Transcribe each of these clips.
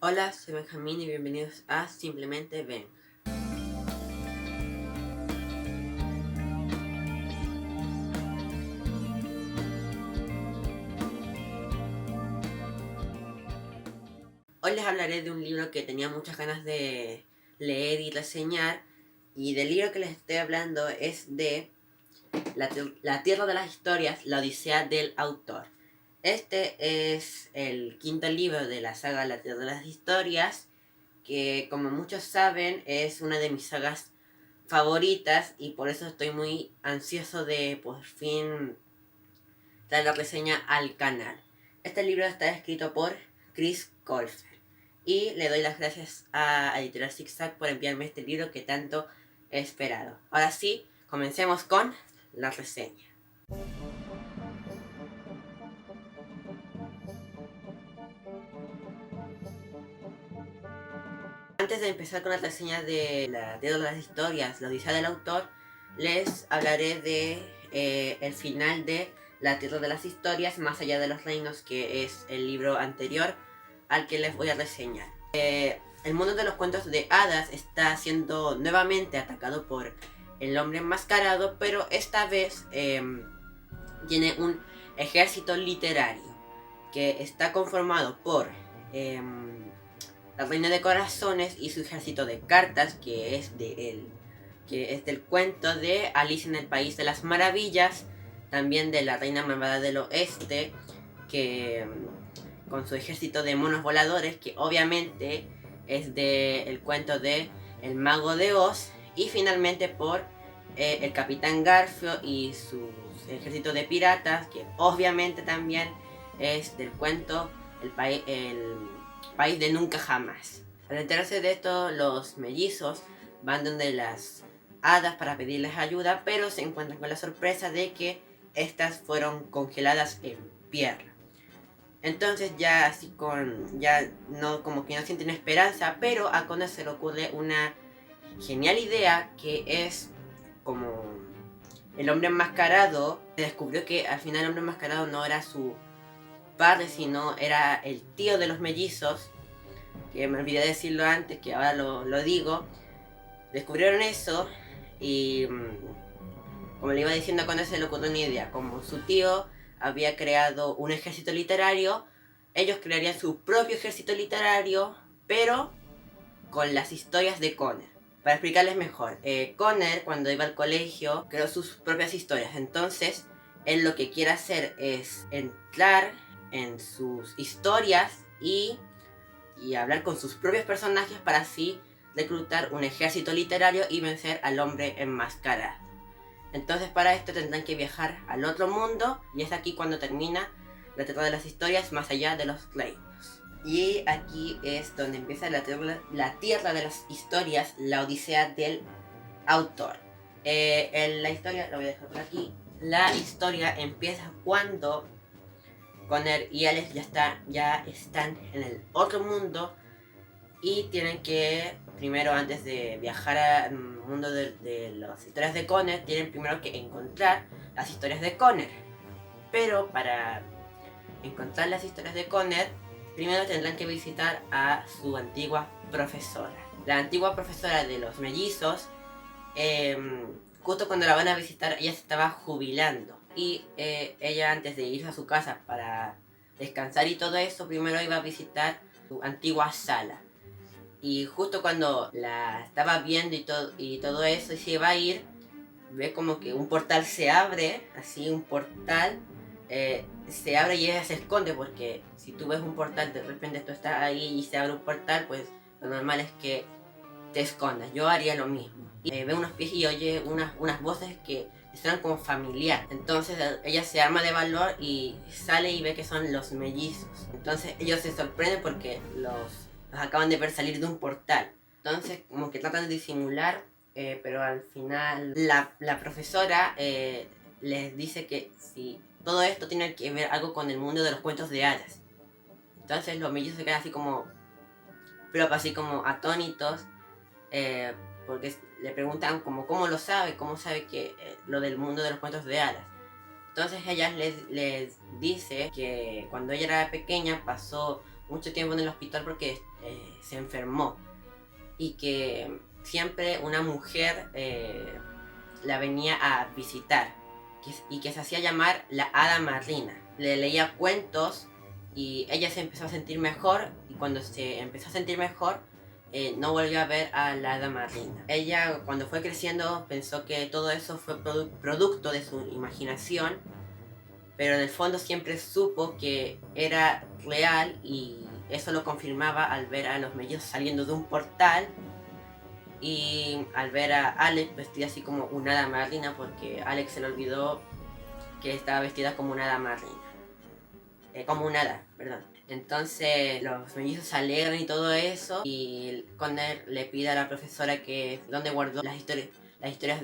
Hola, soy Benjamín y bienvenidos a Simplemente Ven. Hoy les hablaré de un libro que tenía muchas ganas de leer y reseñar, y del libro que les estoy hablando es de La Tierra de las Historias, la Odisea del Autor. Este es el quinto libro de la saga La Tierra de las Historias, que como muchos saben es una de mis sagas favoritas y por eso estoy muy ansioso de por fin traer la reseña al canal. Este libro está escrito por Chris Colfer y le doy las gracias a Editorial Zigzag por enviarme este libro que tanto he esperado. Ahora sí, comencemos con la reseña. Antes de empezar con la reseña de La Tierra de las Historias, la Odisea del Autor, les hablaré de el final de La Tierra de las Historias, Más allá de los reinos, que es el libro anterior al que les voy a reseñar. El mundo de los cuentos de hadas está siendo nuevamente atacado por el hombre enmascarado, pero esta vez tiene un ejército literario que está conformado por la reina de corazones y su ejército de cartas, que es del cuento de Alicia en el País de las Maravillas, también de la reina malvada del oeste, que con su ejército de monos voladores, que obviamente es del cuento de El Mago de Oz, y finalmente por el Capitán Garfio y su ejército de piratas, que obviamente también es del cuento El País de Nunca Jamás. Al enterarse de esto, los mellizos van donde las hadas para pedirles ayuda, pero se encuentran con la sorpresa de que estas fueron congeladas en piedra. Entonces ya así ya no, como que no sienten esperanza, pero a Connor se le ocurre una genial idea, que es como el hombre enmascarado se descubrió que al final el hombre enmascarado no era su padre, sino era el tío de los mellizos, que me olvidé decirlo antes, que ahora lo digo. Descubrieron eso y como le iba diciendo, cuando se le ocurrió una idea, como su tío había creado un ejército literario, ellos crearían su propio ejército literario, pero con las historias de Connor. Para explicarles mejor, Connor cuando iba al colegio creó sus propias historias, entonces él lo que quiere hacer es entrar en sus historias y hablar con sus propios personajes para así reclutar un ejército literario y vencer al hombre enmascarado. Entonces para esto tendrán que viajar al otro mundo, y es aquí cuando termina la Tierra de las Historias, Más allá de los reinos. Y aquí es donde empieza la Tierra de las Historias, la Odisea del Autor. En la historia, lo voy a dejar por aquí, la historia empieza cuando Connor y Alex ya están en el otro mundo y tienen que, primero, antes de viajar al mundo de las historias de Connor, tienen primero que encontrar las historias de Connor. Pero para encontrar las historias de Connor, primero tendrán que visitar a su antigua profesora. La antigua profesora de los mellizos, justo cuando la van a visitar, ella se estaba jubilando. Y ella, antes de irse a su casa para descansar y todo eso, primero iba a visitar su antigua sala. Y justo cuando la estaba viendo y todo eso, y se iba a ir, ve como que un portal se abre, así un portal se abre y ella se esconde, porque si tú ves un portal, de repente tú estás ahí y se abre un portal, pues lo normal es que te escondas. Yo haría lo mismo. Y ve unos pies y oye unas voces que suenan como familiar. Entonces ella se arma de valor y sale y ve que son los mellizos. Entonces ellos se sorprenden porque los acaban de ver salir de un portal. Entonces como que tratan de disimular, pero al final la profesora les dice que si todo esto tiene que ver algo con el mundo de los cuentos de hadas. Entonces los mellizos se quedan así como, pero así como atónitos, porque le preguntan como cómo lo sabe, cómo sabe que lo del mundo de los cuentos de hadas. Entonces ella les dice que cuando ella era pequeña pasó mucho tiempo en el hospital porque se enfermó y que siempre una mujer la venía a visitar y que se hacía llamar la hada madrina. Le leía cuentos y ella se empezó a sentir mejor, y cuando se empezó a sentir mejor no volvió a ver a la hada madrina. Ella, cuando fue creciendo, pensó que todo eso fue producto de su imaginación, pero en el fondo siempre supo que era real, y eso lo confirmaba al ver a los mellizos saliendo de un portal y al ver a Alex vestida así como una hada madrina, porque Alex se le olvidó que estaba vestida como una hada madrina. Como un hada, perdón. Entonces los mellizos se alegran y todo eso, y Connor le pide a la profesora que dónde guardó las historias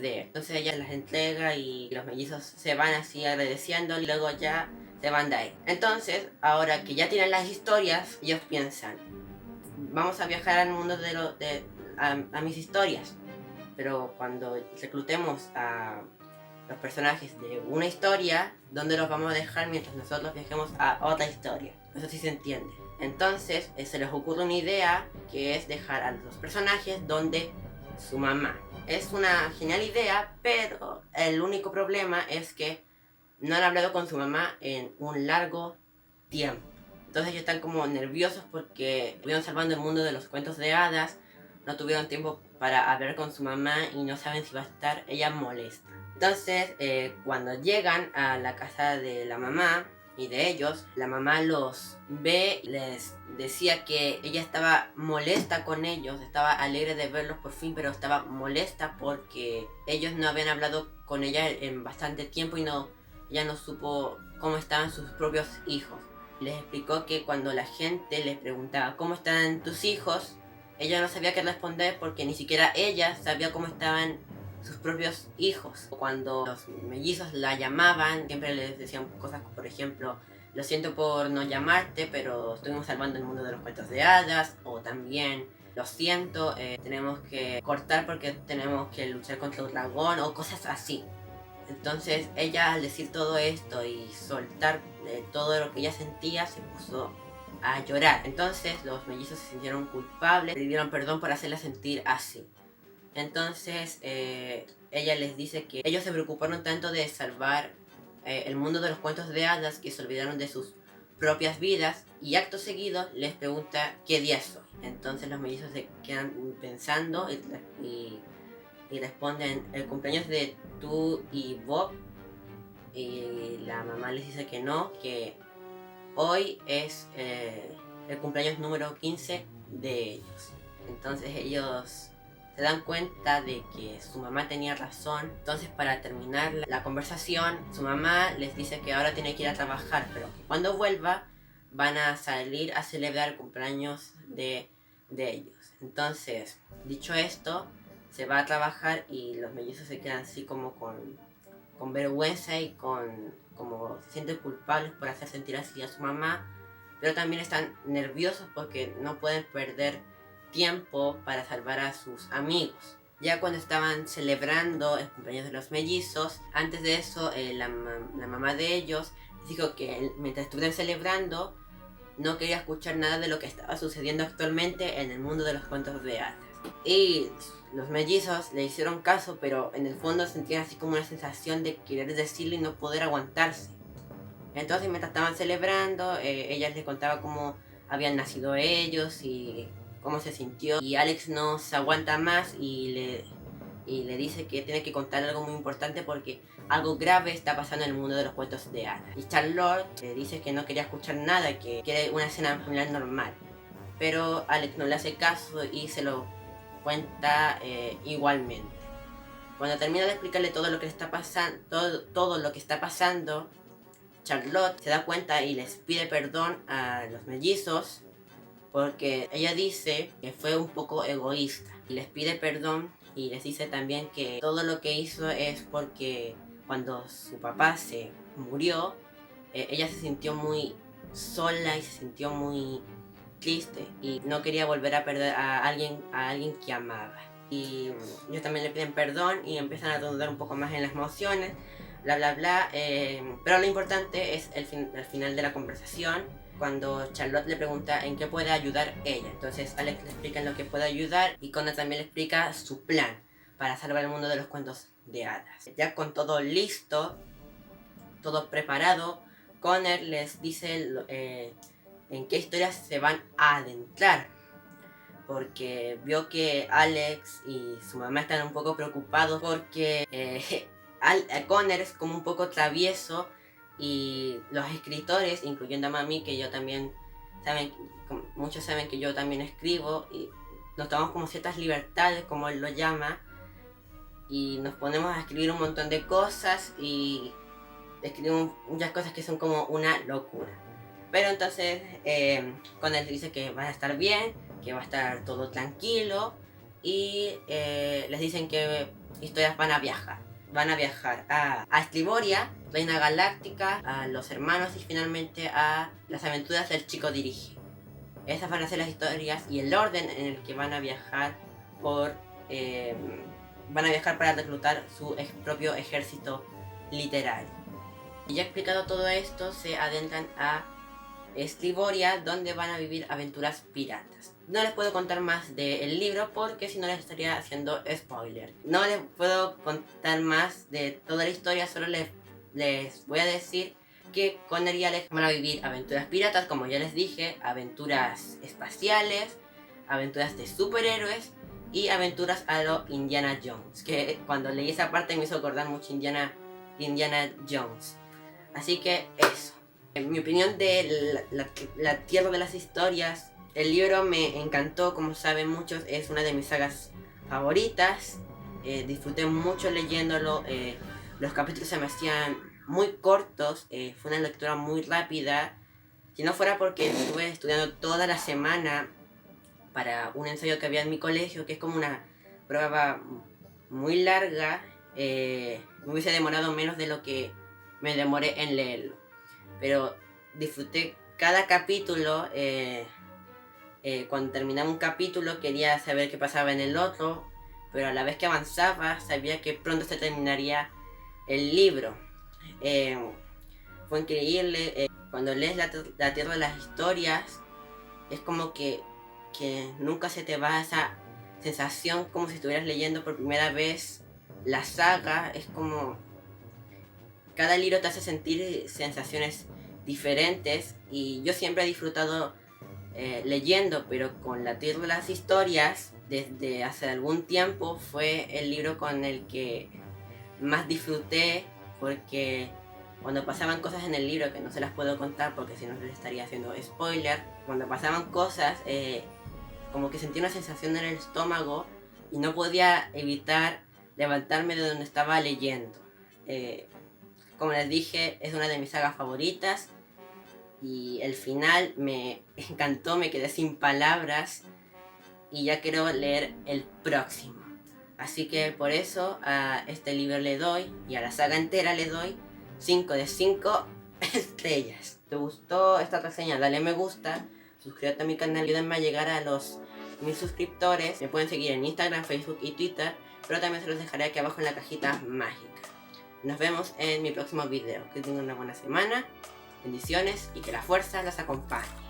de él. Entonces ella las entrega y los mellizos se van así agradeciendo, y luego ya se van de ahí. Entonces, ahora que ya tienen las historias, ellos piensan, vamos a viajar al mundo a mis historias, pero cuando reclutemos a los personajes de una historia, ¿dónde los vamos a dejar mientras nosotros viajemos a otra historia? No sé si se entiende. Entonces se les ocurre una idea, que es dejar a los personajes donde su mamá. Es una genial idea, pero el único problema es que no han hablado con su mamá en un largo tiempo. Entonces ellos están como nerviosos porque estuvieron salvando el mundo de los cuentos de hadas, no tuvieron tiempo para hablar con su mamá y no saben si va a estar ella molesta. Entonces, cuando llegan a la casa de la mamá y de ellos, la mamá los ve, les decía que ella estaba molesta con ellos, estaba alegre de verlos por fin, pero estaba molesta porque ellos no habían hablado con ella en bastante tiempo y ella no supo cómo estaban sus propios hijos. Les explicó que cuando la gente les preguntaba ¿cómo están tus hijos?, ella no sabía qué responder porque ni siquiera ella sabía cómo estaban sus propios hijos. Cuando los mellizos la llamaban, siempre les decían cosas como, por ejemplo, lo siento por no llamarte, pero estuvimos salvando el mundo de los cuentos de hadas, o también, lo siento, tenemos que cortar porque tenemos que luchar contra un dragón, o cosas así. Entonces ella, al decir todo esto y soltar todo lo que ella sentía, se puso a llorar. Entonces los mellizos se sintieron culpables, pidieron perdón por hacerla sentir así. Entonces ella les dice que ellos se preocuparon tanto de salvar el mundo de los cuentos de hadas que se olvidaron de sus propias vidas, y acto seguido les pregunta qué día soy. Entonces los mellizos se quedan pensando y responden el cumpleaños de tú y Bob, y la mamá les dice que no, que hoy es el cumpleaños número 15 de ellos. Entonces ellos se dan cuenta de que su mamá tenía razón. Entonces, para terminar la conversación, su mamá les dice que ahora tiene que ir a trabajar, pero que cuando vuelva van a salir a celebrar el cumpleaños de ellos. Entonces, dicho esto, se va a trabajar y los mellizos se quedan así como con vergüenza y como se sienten culpables por hacer sentir así a su mamá, pero también están nerviosos porque no pueden perder tiempo para salvar a sus amigos. Ya cuando estaban celebrando el cumpleaños de los mellizos, antes de eso la mamá de ellos dijo que mientras estuvieran celebrando no quería escuchar nada de lo que estaba sucediendo actualmente en el mundo de los cuentos de hadas. Y los mellizos le hicieron caso, pero en el fondo sentían así como una sensación de querer decirlo y no poder aguantarse. Entonces, mientras estaban celebrando, ella les contaba cómo habían nacido ellos y cómo se sintió. Y Alex no se aguanta más y le dice que tiene que contar algo muy importante porque algo grave está pasando en el mundo de los cuentos de hadas. Y Charlotte le dice que no quería escuchar nada, que quiere una escena familiar normal. Pero Alex no le hace caso y se lo cuenta igualmente. Cuando termina de explicarle todo lo que está pasando, todo lo que está pasando, Charlotte se da cuenta y les pide perdón a los mellizos porque ella dice que fue un poco egoísta, y les pide perdón y les dice también que todo lo que hizo es porque cuando su papá se murió, ella se sintió muy sola y se sintió muy triste y no quería volver a perder a alguien que amaba. Y ellos también le piden perdón y empiezan a dudar un poco más en las emociones, bla bla bla, pero lo importante es el final de la conversación, cuando Charlotte le pregunta en qué puede ayudar ella. Entonces Alex le explica en lo que puede ayudar y Connor también le explica su plan para salvar el mundo de los cuentos de hadas. Ya con todo listo, todo preparado, Connor les dice en qué historias se van a adentrar. Porque vio que Alex y su mamá están un poco preocupados porque Connor es como un poco travieso y los escritores, incluyendo a mami, que yo también muchos saben que yo también escribo y nos tomamos como ciertas libertades, como él lo llama, y nos ponemos a escribir un montón de cosas y escribimos muchas cosas que son como una locura. Pero entonces Connor dice que va a estar bien, que va a estar todo tranquilo y les dicen que historias van a viajar. Van a viajar a Estriboria, Reina Galáctica, a Los Hermanos y finalmente a Las Aventuras del Chico Dirige. Esas van a ser las historias y el orden en el que van a viajar van a viajar para reclutar su propio ejército literario. Y ya explicado todo esto, se adentran a Estriboria, donde van a vivir aventuras piratas. No les puedo contar más del libro porque si no les estaría haciendo spoiler. No les puedo contar más de toda la historia, solo les voy a decir que Connor y Alex van a vivir aventuras piratas, como ya les dije, aventuras espaciales, aventuras de superhéroes y aventuras a lo Indiana Jones, que cuando leí esa parte me hizo acordar mucho Indiana Jones. Así que eso. En mi opinión de la Tierra de las Historias, el libro me encantó, como saben muchos, es una de mis sagas favoritas. Disfruté mucho leyéndolo, los capítulos se me hacían muy cortos, fue una lectura muy rápida. Si no fuera porque estuve estudiando toda la semana para un ensayo que había en mi colegio, que es como una prueba muy larga, me hubiese demorado menos de lo que me demoré en leerlo. Pero disfruté cada capítulo. Cuando terminaba un capítulo quería saber qué pasaba en el otro, pero a la vez que avanzaba sabía que pronto se terminaría el libro. Fue increíble. Cuando lees la Tierra de las Historias es como que nunca se te va esa sensación como si estuvieras leyendo por primera vez la saga. Es como cada libro te hace sentir sensaciones diferentes y yo siempre he disfrutado leyendo, pero con la Tierra de las Historias desde hace algún tiempo fue el libro con el que más disfruté, porque cuando pasaban cosas en el libro que no se las puedo contar porque si no les estaría haciendo spoiler, cuando pasaban cosas como que sentía una sensación en el estómago y no podía evitar levantarme de donde estaba leyendo. Como les dije, es una de mis sagas favoritas y el final me encantó, me quedé sin palabras y ya quiero leer el próximo. Así que por eso a este libro le doy, y a la saga entera le doy 5 de 5 estrellas. ¿Te gustó esta reseña? Dale me gusta, suscríbete a mi canal, ayúdenme a llegar a los 1000 suscriptores. Me pueden seguir en Instagram, Facebook y Twitter, pero también se los dejaré aquí abajo en la cajita mágica. Nos vemos en mi próximo video. Que tengan una buena semana, bendiciones y que la fuerza los acompañe.